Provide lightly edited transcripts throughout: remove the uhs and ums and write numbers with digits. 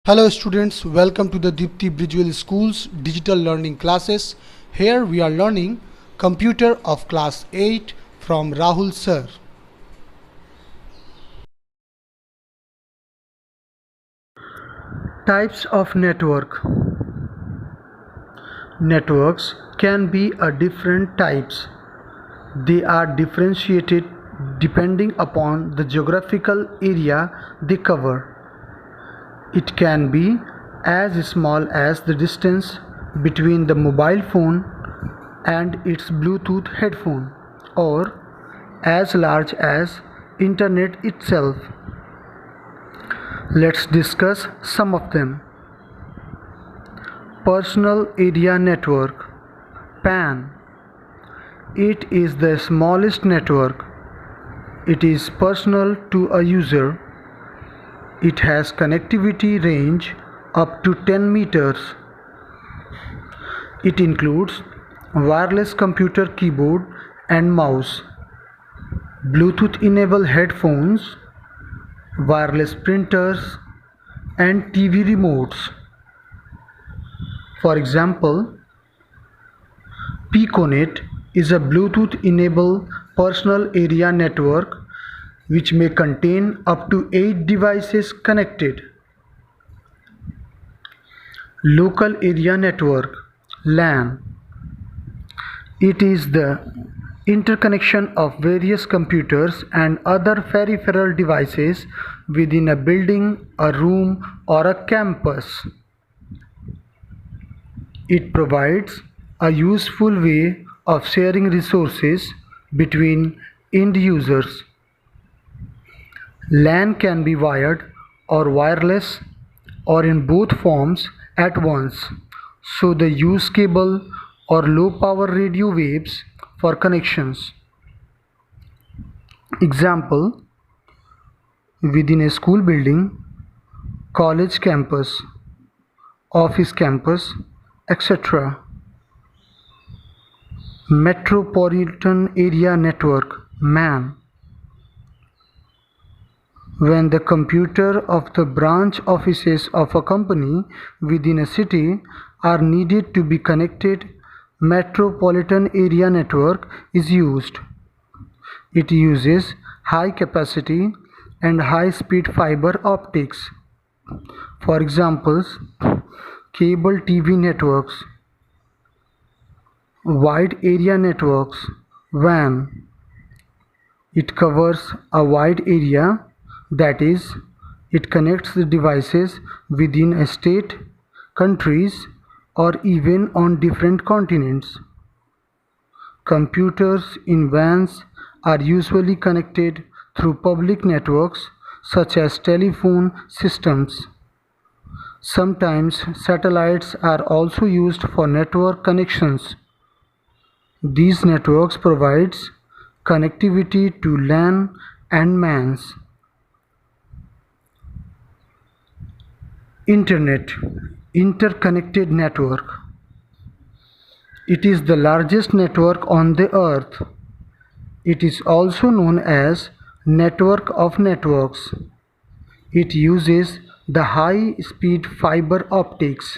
Hello students, welcome to the Deepti Bridgewell School's digital learning classes. Here we are learning Computer of Class 8 from Rahul Sir. Types of network. Networks can be a different types. They are differentiated depending upon the geographical area they cover. It can be as small as the distance between the mobile phone and its Bluetooth headphone, or as large as internet itself. Let's discuss some of them. Personal Area Network (PAN). It is the smallest network. It is personal to a user. It has connectivity range up to 10 meters. It includes wireless computer keyboard and mouse, Bluetooth-enabled headphones, wireless printers, and TV remotes. For example, Piconet is a Bluetooth-enabled personal area network which may contain up to 8 devices connected. Local Area Network (LAN). It is the interconnection of various computers and other peripheral devices within a building, a room, or a campus. It provides a useful way of sharing resources between end users. LAN can be wired or wireless or in both forms at once, so they use cable or low power radio waves for connections. Example: within a school building, college campus, office campus, etc. Metropolitan Area Network (MAN). When the computer of the branch offices of a company within a city are needed to be connected, Metropolitan Area Network is used. It uses high capacity and high speed fiber optics. For examples, cable TV networks, wide area networks (WAN). It covers a wide area, that is, it connects the devices within a state, countries, or even on different continents. Computers in WANs are usually connected through public networks such as telephone systems. Sometimes satellites are also used for network connections. These networks provides connectivity to LAN and MANs. Internet (Interconnected Network). It is the largest network on the earth. It is also known as network of networks. It uses the high-speed fiber optics.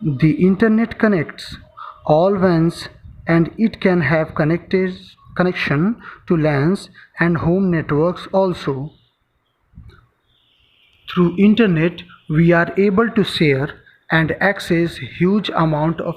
The internet connects all WANs, and it can have connection to LANs and home networks also. Through internet, we are able to share and access huge amount of